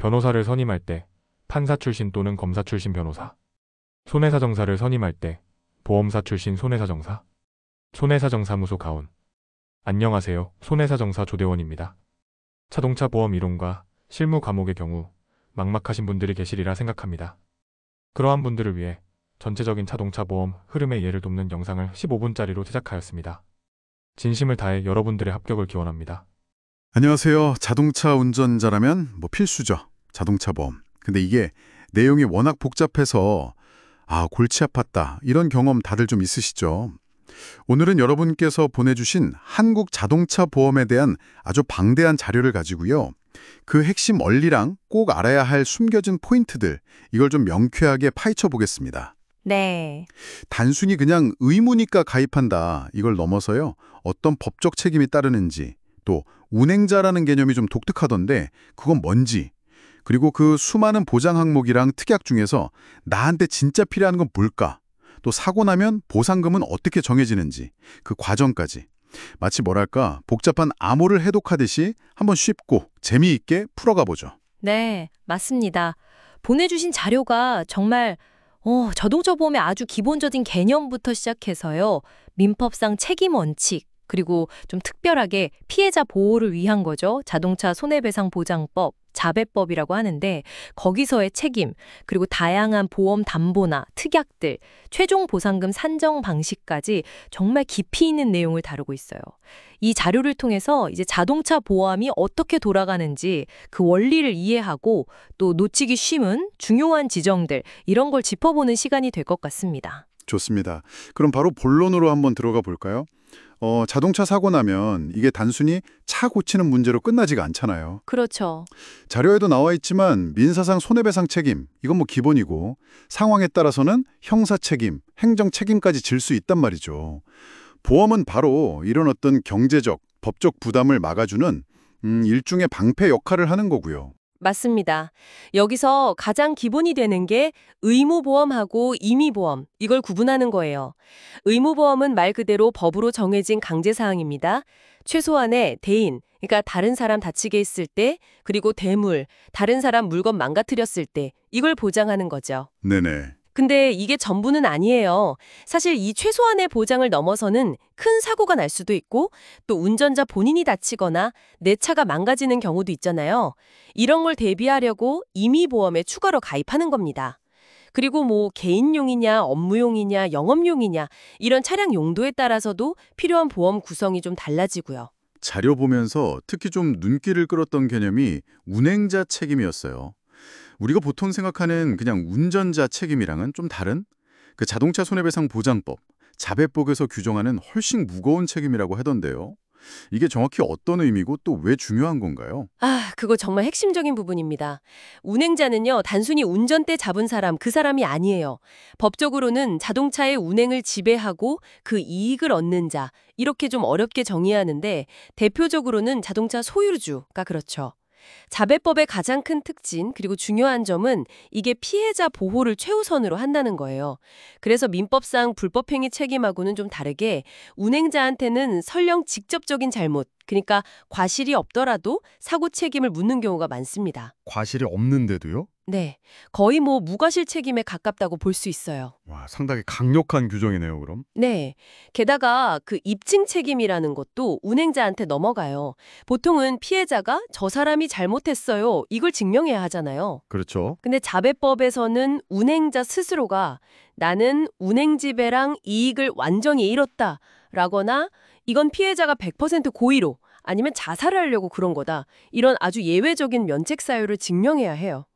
변호사를 선임할 때 판사 출신 또는 검사 출신 변호사, 손해사정사를 선임할 때 보험사 출신 손해사정사, 손해사정사무소 가온. 안녕하세요. 손해사정사 조대원입니다. 자동차 보험 이론과 실무 과목의 경우 막막하신 분들이 계시리라 생각합니다. 그러한 분들을 위해 전체적인 자동차 보험 흐름의 이해를 돕는 영상을 15분짜리로 제작하였습니다. 진심을 다해 여러분들의 합격을 기원합니다. 안녕하세요. 자동차 운전자라면 필수죠. 자동차 보험. 근데 이게 내용이 워낙 복잡해서 골치 아팠다. 이런 경험 다들 좀 있으시죠? 오늘은 여러분께서 보내주신 한국 자동차 보험에 대한 아주 방대한 자료를 가지고요. 그 핵심 원리랑 꼭 알아야 할 숨겨진 포인트들, 이걸 좀 명쾌하게 파헤쳐 보겠습니다. 네. 단순히 그냥 의무니까 가입한다. 이걸 넘어서요. 어떤 법적 책임이 따르는지, 또 운행자라는 개념이 좀 독특하던데 그건 뭔지, 그리고 그 수많은 보장 항목이랑 특약 중에서 나한테 진짜 필요한 건 뭘까? 또 사고 나면 보상금은 어떻게 정해지는지, 그 과정까지. 마치 뭐랄까 복잡한 암호를 해독하듯이 한번 쉽고 재미있게 풀어가 보죠. 네, 맞습니다. 보내주신 자료가 정말 자동차 보험의 아주 기본적인 개념부터 시작해서요. 민법상 책임 원칙, 그리고 좀 특별하게 피해자 보호를 위한 거죠. 자동차 손해배상 보장법, 자배법이라고 하는데 거기서의 책임, 그리고 다양한 보험 담보나 특약들, 최종 보상금 산정 방식까지 정말 깊이 있는 내용을 다루고 있어요. 이 자료를 통해서 이제 자동차 보험이 어떻게 돌아가는지 그 원리를 이해하고 또 놓치기 쉬운 중요한 지점들, 이런 걸 짚어보는 시간이 될 것 같습니다. 좋습니다. 그럼 바로 본론으로 한번 들어가 볼까요? 자동차 사고 나면 이게 단순히 차 고치는 문제로 끝나지가 않잖아요. 그렇죠. 자료에도 나와 있지만 민사상 손해배상 책임, 이건 기본이고 상황에 따라서는 형사 책임, 행정 책임까지 질 수 있단 말이죠. 보험은 바로 이런 어떤 경제적, 법적 부담을 막아주는 일종의 방패 역할을 하는 거고요. 맞습니다. 여기서 가장 기본이 되는 게 의무보험하고 임의보험, 이걸 구분하는 거예요. 의무보험은 말 그대로 법으로 정해진 강제사항입니다. 최소한의 대인, 그러니까 다른 사람 다치게 했을 때, 그리고 대물, 다른 사람 물건 망가뜨렸을 때, 이걸 보장하는 거죠. 네네. 근데 이게 전부는 아니에요. 사실 이 최소한의 보장을 넘어서는 큰 사고가 날 수도 있고 또 운전자 본인이 다치거나 내 차가 망가지는 경우도 있잖아요. 이런 걸 대비하려고 임의보험에 추가로 가입하는 겁니다. 그리고 개인용이냐 업무용이냐 영업용이냐 이런 차량 용도에 따라서도 필요한 보험 구성이 좀 달라지고요. 자료 보면서 특히 좀 눈길을 끌었던 개념이 운행자 책임이었어요. 우리가 보통 생각하는 그냥 운전자 책임이랑은 좀 다른 그 자동차 손해배상 보장법, 자배법에서 규정하는 훨씬 무거운 책임이라고 하던데요. 이게 정확히 어떤 의미고 또 왜 중요한 건가요? 그거 정말 핵심적인 부분입니다. 운행자는요, 단순히 운전대 잡은 사람, 그 사람이 아니에요. 법적으로는 자동차의 운행을 지배하고 그 이익을 얻는 자, 이렇게 좀 어렵게 정의하는데 대표적으로는 자동차 소유주가 그렇죠. 자배법의 가장 큰 특징 그리고 중요한 점은 이게 피해자 보호를 최우선으로 한다는 거예요. 그래서 민법상 불법행위 책임하고는 좀 다르게 운행자한테는 설령 직접적인 잘못, 그러니까 과실이 없더라도 사고 책임을 묻는 경우가 많습니다. 과실이 없는데도요? 네, 거의 무과실 책임에 가깝다고 볼 수 있어요. 와, 상당히 강력한 규정이네요, 그럼. 네. 게다가 그 입증 책임이라는 것도 운행자한테 넘어가요. 보통은 피해자가 저 사람이 잘못했어요. 이걸 증명해야 하잖아요. 그렇죠. 근데 자배법에서는 운행자 스스로가 나는 운행지배랑 이익을 완전히 잃었다 라거나 이건 피해자가 100% 고의로 아니면 자살을 하려고 그런 거다. 이런 아주 예외적인 면책 사유를 증명해야 해요.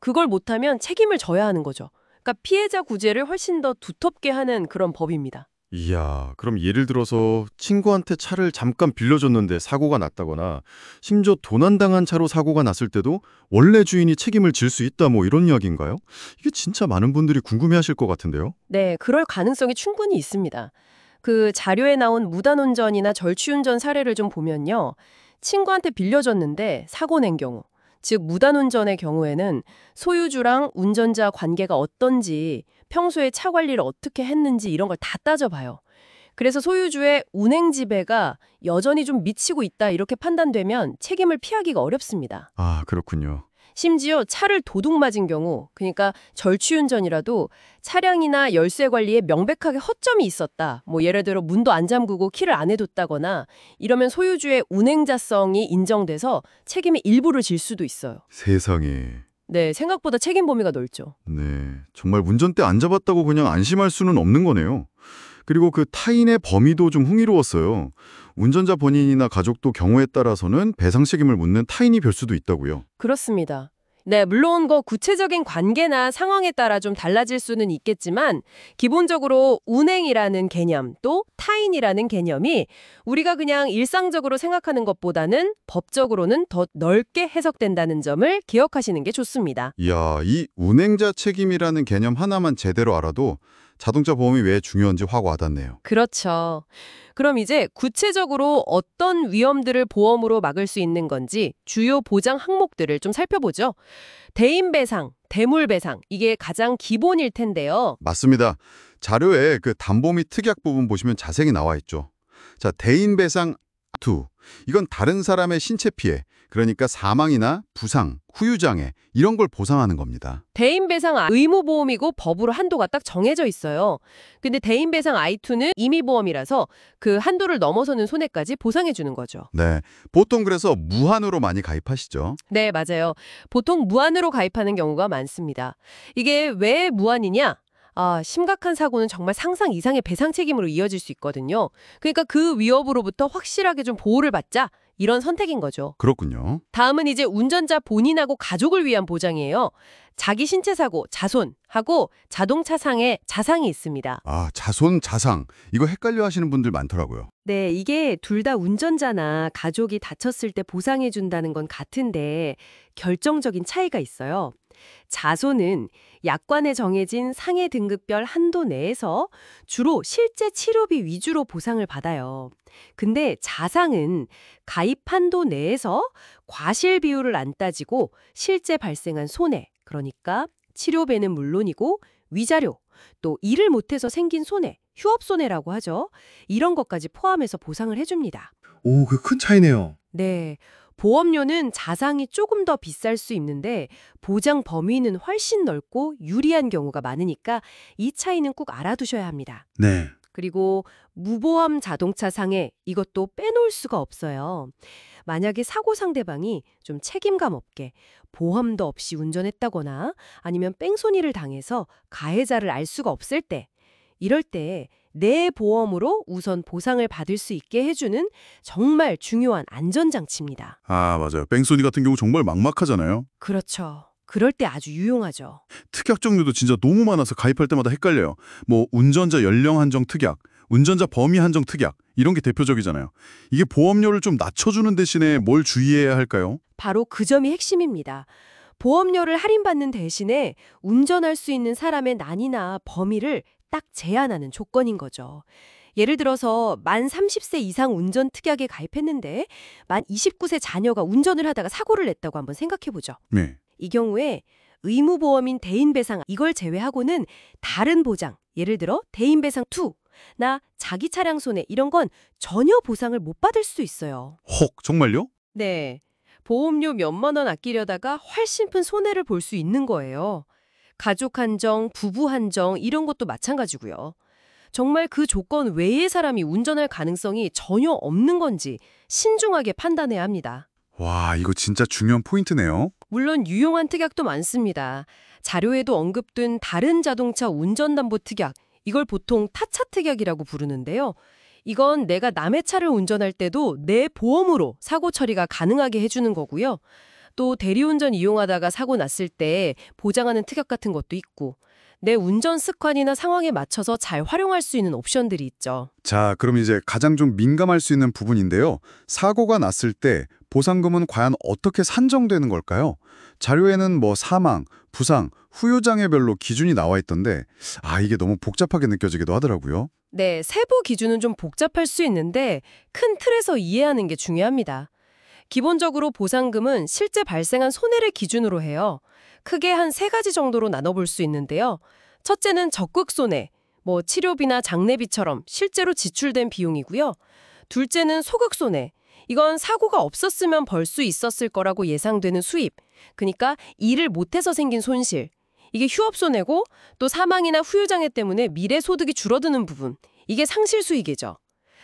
그걸 못하면 책임을 져야 하는 거죠. 그러니까 피해자 구제를 훨씬 더 두텁게 하는 그런 법입니다. 이야, 그럼 예를 들어서 친구한테 차를 잠깐 빌려줬는데 사고가 났다거나 심지어 도난당한 차로 사고가 났을 때도 원래 주인이 책임을 질 수 있다 이런 이야기인가요? 이게 진짜 많은 분들이 궁금해하실 것 같은데요. 네, 그럴 가능성이 충분히 있습니다. 그 자료에 나온 무단운전이나 절취운전 사례를 좀 보면요. 친구한테 빌려줬는데 사고 낸 경우, 즉 무단운전의 경우에는 소유주랑 운전자 관계가 어떤지, 평소에 차 관리를 어떻게 했는지 이런 걸 다 따져봐요. 그래서 소유주의 운행 지배가 여전히 좀 미치고 있다 이렇게 판단되면 책임을 피하기가 어렵습니다. 그렇군요. 심지어 차를 도둑 맞은 경우, 그러니까 절취운전이라도 차량이나 열쇠 관리에 명백하게 허점이 있었다. 뭐 예를 들어 문도 안 잠그고 키를 안 해뒀다거나 이러면 소유주의 운행자성이 인정돼서 책임의 일부를 질 수도 있어요. 세상에. 네, 생각보다 책임 범위가 넓죠. 네, 정말 운전대 안 잡았다고 그냥 안심할 수는 없는 거네요. 그리고 그 타인의 범위도 좀 흥미로웠어요. 운전자 본인이나 가족도 경우에 따라서는 배상 책임을 묻는 타인이 별 수도 있다고요. 그렇습니다. 네, 물론 구체적인 관계나 상황에 따라 좀 달라질 수는 있겠지만 기본적으로 운행이라는 개념 또 타인이라는 개념이 우리가 그냥 일상적으로 생각하는 것보다는 법적으로는 더 넓게 해석된다는 점을 기억하시는 게 좋습니다. 이야, 이 운행자 책임이라는 개념 하나만 제대로 알아도 자동차 보험이 왜 중요한지 확 와닿네요. 그렇죠. 그럼 이제 구체적으로 어떤 위험들을 보험으로 막을 수 있는 건지 주요 보장 항목들을 좀 살펴보죠. 대인배상, 대물배상, 이게 가장 기본일 텐데요. 맞습니다. 자료에 그 담보 및 특약 부분 보시면 자세히 나와 있죠. 자, 대인배상 2. 이건 다른 사람의 신체 피해, 그러니까 사망이나 부상, 후유장애 이런 걸 보상하는 겁니다. 대인배상 의무보험이고 법으로 한도가 딱 정해져 있어요. 근데 대인배상 I2는 임의보험이라서 그 한도를 넘어서는 손해까지 보상해 주는 거죠. 네, 보통 그래서 무한으로 많이 가입하시죠. 네, 맞아요. 보통 무한으로 가입하는 경우가 많습니다. 이게 왜 무한이냐? 심각한 사고는 정말 상상 이상의 배상 책임으로 이어질 수 있거든요. 그러니까 그 위협으로부터 확실하게 좀 보호를 받자. 이런 선택인 거죠. 그렇군요. 다음은 이제 운전자 본인하고 가족을 위한 보장이에요. 자기 신체 사고, 자손하고 자동차 상해 자상이 있습니다. 아, 자손, 자상. 이거 헷갈려 하시는 분들 많더라고요. 네, 이게 둘 다 운전자나 가족이 다쳤을 때 보상해 준다는 건 같은데 결정적인 차이가 있어요. 자손은 약관에 정해진 상해 등급별 한도 내에서 주로 실제 치료비 위주로 보상을 받아요. 근데 자상은 가입 한도 내에서 과실 비율을 안 따지고 실제 발생한 손해, 그러니까 치료비는 물론이고 위자료, 또 일을 못해서 생긴 손해, 휴업손해라고 하죠. 이런 것까지 포함해서 보상을 해줍니다. 오, 그 큰 차이네요. 네. 보험료는 자상이 조금 더 비쌀 수 있는데 보장 범위는 훨씬 넓고 유리한 경우가 많으니까 이 차이는 꼭 알아두셔야 합니다. 네. 그리고 무보험 자동차 상해 이것도 빼놓을 수가 없어요. 만약에 사고 상대방이 좀 책임감 없게 보험도 없이 운전했다거나 아니면 뺑소니를 당해서 가해자를 알 수가 없을 때 이럴 때 내 보험으로 우선 보상을 받을 수 있게 해주는 정말 중요한 안전장치입니다. 아, 맞아요. 뺑소니 같은 경우 정말 막막하잖아요. 그렇죠. 그럴 때 아주 유용하죠. 특약 종류도 진짜 너무 많아서 가입할 때마다 헷갈려요. 뭐 운전자 연령 한정 특약, 운전자 범위 한정 특약 이런 게 대표적이잖아요. 이게 보험료를 좀 낮춰주는 대신에 뭘 주의해야 할까요? 바로 그 점이 핵심입니다. 보험료를 할인받는 대신에 운전할 수 있는 사람의 난이나 범위를 딱 제한하는 조건인 거죠. 예를 들어서 만 30세 이상 운전 특약에 가입했는데 만 29세 자녀가 운전을 하다가 사고를 냈다고 한번 생각해보죠. 네. 이 경우에 의무보험인 대인배상 이걸 제외하고는 다른 보장, 예를 들어 대인배상 2나 자기 차량 손해 이런 건 전혀 보상을 못 받을 수 있어요. 혹, 정말요? 네. 보험료 몇만 원 아끼려다가 훨씬 큰 손해를 볼 수 있는 거예요. 가족 한정, 부부 한정 이런 것도 마찬가지고요. 정말 그 조건 외의 사람이 운전할 가능성이 전혀 없는 건지 신중하게 판단해야 합니다. 와, 이거 진짜 중요한 포인트네요. 물론 유용한 특약도 많습니다. 자료에도 언급된 다른 자동차 운전담보 특약, 이걸 보통 타차 특약이라고 부르는데요. 이건 내가 남의 차를 운전할 때도 내 보험으로 사고 처리가 가능하게 해주는 거고요. 또 대리운전 이용하다가 사고 났을 때 보장하는 특약 같은 것도 있고 내 운전 습관이나 상황에 맞춰서 잘 활용할 수 있는 옵션들이 있죠. 자, 그럼 이제 가장 좀 민감할 수 있는 부분인데요. 사고가 났을 때 보상금은 과연 어떻게 산정되는 걸까요? 자료에는 뭐 사망, 부상, 후유장애별로 기준이 나와 있던데 이게 너무 복잡하게 느껴지기도 하더라고요. 네, 세부 기준은 좀 복잡할 수 있는데 큰 틀에서 이해하는 게 중요합니다. 기본적으로 보상금은 실제 발생한 손해를 기준으로 해요. 크게 한 3가지 정도로 나눠볼 수 있는데요. 첫째는 적극 손해, 뭐 치료비나 장례비처럼 실제로 지출된 비용이고요. 둘째는 소극 손해, 이건 사고가 없었으면 벌 수 있었을 거라고 예상되는 수입, 그러니까 일을 못해서 생긴 손실. 이게 휴업 손해고 또 사망이나 후유장애 때문에 미래 소득이 줄어드는 부분. 이게 상실 수익이죠.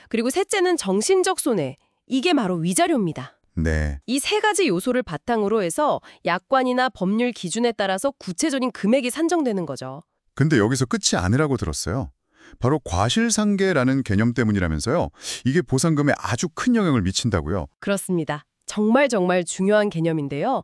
그리고 셋째는 정신적 손해. 이게 바로 위자료입니다. 네. 이 세 가지 요소를 바탕으로 해서 약관이나 법률 기준에 따라서 구체적인 금액이 산정되는 거죠. 근데 여기서 끝이 아니라고 들었어요. 바로 과실상계라는 개념 때문이라면서요. 이게 보상금에 아주 큰 영향을 미친다고요. 그렇습니다. 정말 중요한 개념인데요.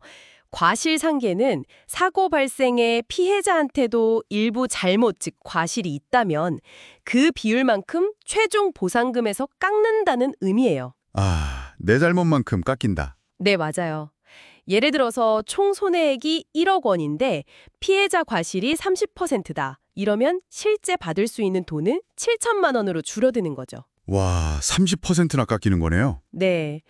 과실상계는 사고 발생에 피해자한테도 일부 잘못, 즉 과실이 있다면 그 비율만큼 최종 보상금에서 깎는다는 의미예요. 아, 내 잘못만큼 깎인다. 네, 맞아요. 예를 들어서 총 손해액이 1억 원인데 피해자 과실이 30%다. 이러면 실제 받을 수 있는 돈은 7천만 원으로 줄어드는 거죠. 와, 30%나 깎이는 거네요. 네.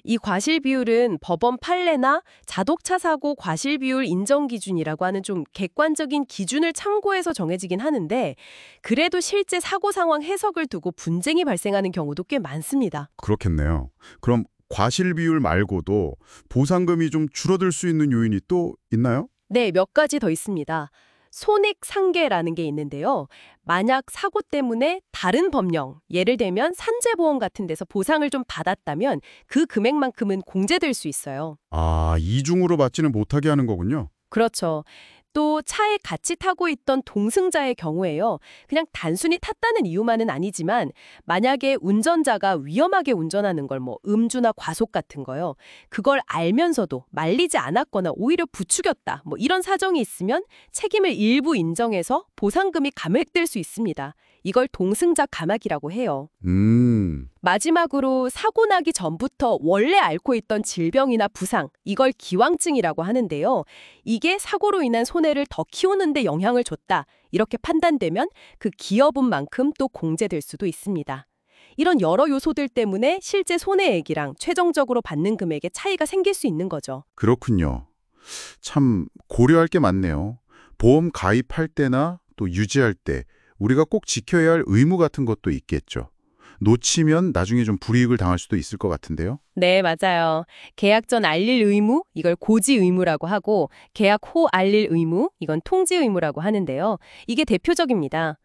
이 과실 비율은 법원 판례나 자동차 사고 과실 비율 인정 기준이라고 하는 좀 객관적인 기준을 참고해서 정해지긴 하는데 그래도 실제 사고 상황 해석을 두고 분쟁이 발생하는 경우도 꽤 많습니다. 그렇겠네요. 그럼 과실 비율 말고도 보상금이 좀 줄어들 수 있는 요인이 또 있나요? 네, 몇 가지 더 있습니다. 손익 상계라는 게 있는데요. 만약 사고 때문에 다른 법령, 예를 들면 산재보험 같은 데서 보상을 좀 받았다면 그 금액만큼은 공제될 수 있어요. 아, 이중으로 받지는 못하게 하는 거군요. 그렇죠. 또 차에 같이 타고 있던 동승자의 경우에요. 그냥 단순히 탔다는 이유만은 아니지만 만약에 운전자가 위험하게 운전하는 걸 음주나 과속 같은 거요. 그걸 알면서도 말리지 않았거나 오히려 부추겼다. 이런 사정이 있으면 책임을 일부 인정해서 보상금이 감액될 수 있습니다. 이걸 동승자 감액이라고 해요. 마지막으로 사고 나기 전부터 원래 앓고 있던 질병이나 부상, 이걸 기왕증이라고 하는데요. 이게 사고로 인한 손해를 더 키우는 데 영향을 줬다. 이렇게 판단되면 그 기여분만큼 또 공제될 수도 있습니다. 이런 여러 요소들 때문에 실제 손해액이랑 최종적으로 받는 금액에 차이가 생길 수 있는 거죠. 그렇군요. 참 고려할 게 많네요. 보험 가입할 때나 또 유지할 때 우리가 꼭 지켜야 할 의무 같은 것도 있겠죠. 놓치면 나중에 좀 불이익을 당할 수도 있을 것 같은데요. 네, 맞아요. 계약 전 알릴 의무, 이걸 고지 의무라고 하고 계약 후 알릴 의무, 이건 통지 의무라고 하는데요. 이게 대표적입니다.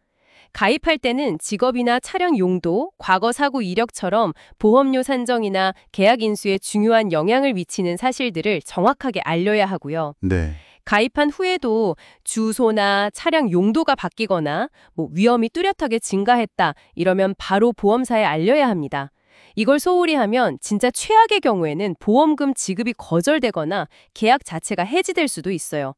가입할 때는 직업이나 차량 용도, 과거 사고 이력처럼 보험료 산정이나 계약 인수에 중요한 영향을 미치는 사실들을 정확하게 알려야 하고요. 네. 가입한 후에도 주소나 차량 용도가 바뀌거나 위험이 뚜렷하게 증가했다 이러면 바로 보험사에 알려야 합니다. 이걸 소홀히 하면 진짜 최악의 경우에는 보험금 지급이 거절되거나 계약 자체가 해지될 수도 있어요.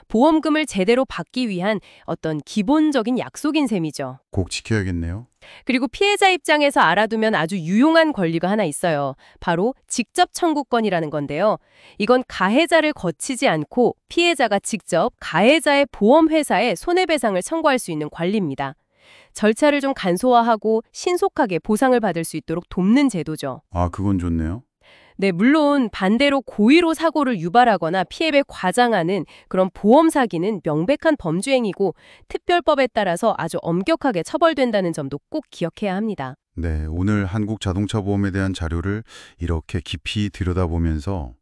보험금을 제대로 받기 위한 어떤 기본적인 약속인 셈이죠. 꼭 지켜야겠네요. 그리고 피해자 입장에서 알아두면 아주 유용한 권리가 하나 있어요. 바로 직접 청구권이라는 건데요. 이건 가해자를 거치지 않고 피해자가 직접 가해자의 보험회사에 손해배상을 청구할 수 있는 권리입니다. 절차를 좀 간소화하고 신속하게 보상을 받을 수 있도록 돕는 제도죠. 아, 그건 좋네요. 네, 물론 반대로 고의로 사고를 유발하거나 피해를 과장하는 그런 보험 사기는 명백한 범죄행위고 특별법에 따라서 아주 엄격하게 처벌된다는 점도 꼭 기억해야 합니다. 네, 오늘 한국자동차보험에 대한 자료를 이렇게 깊이 들여다보면서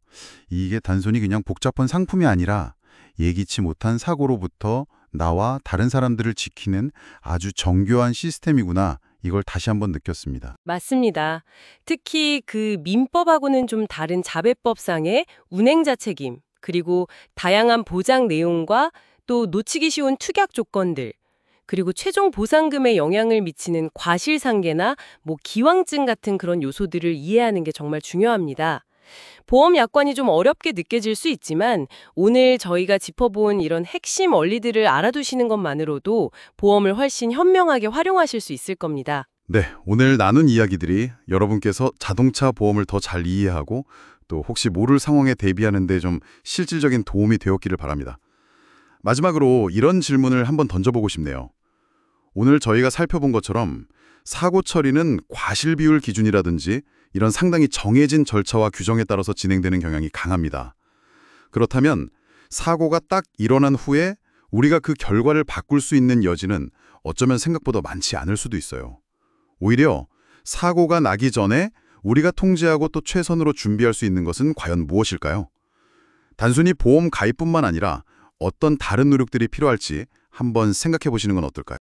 이게 단순히 그냥 복잡한 상품이 아니라 예기치 못한 사고로부터 나와 다른 사람들을 지키는 아주 정교한 시스템이구나. 이걸 다시 한번 느꼈습니다. 맞습니다. 특히 그 민법하고는 좀 다른 자배법상의 운행자 책임, 그리고 다양한 보장 내용과 또 놓치기 쉬운 특약 조건들, 그리고 최종 보상금에 영향을 미치는 과실상계나 기왕증 같은 그런 요소들을 이해하는 게 정말 중요합니다. 보험 약관이 좀 어렵게 느껴질 수 있지만 오늘 저희가 짚어본 이런 핵심 원리들을 알아두시는 것만으로도 보험을 훨씬 현명하게 활용하실 수 있을 겁니다. 네, 오늘 나눈 이야기들이 여러분께서 자동차 보험을 더 잘 이해하고 또 혹시 모를 상황에 대비하는 데 좀 실질적인 도움이 되었기를 바랍니다. 마지막으로 이런 질문을 한번 던져보고 싶네요. 오늘 저희가 살펴본 것처럼 사고 처리는 과실 비율 기준이라든지 이런 상당히 정해진 절차와 규정에 따라서 진행되는 경향이 강합니다. 그렇다면 사고가 딱 일어난 후에 우리가 그 결과를 바꿀 수 있는 여지는 어쩌면 생각보다 많지 않을 수도 있어요. 오히려 사고가 나기 전에 우리가 통제하고 또 최선으로 준비할 수 있는 것은 과연 무엇일까요? 단순히 보험 가입뿐만 아니라 어떤 다른 노력들이 필요할지 한번 생각해 보시는 건 어떨까요?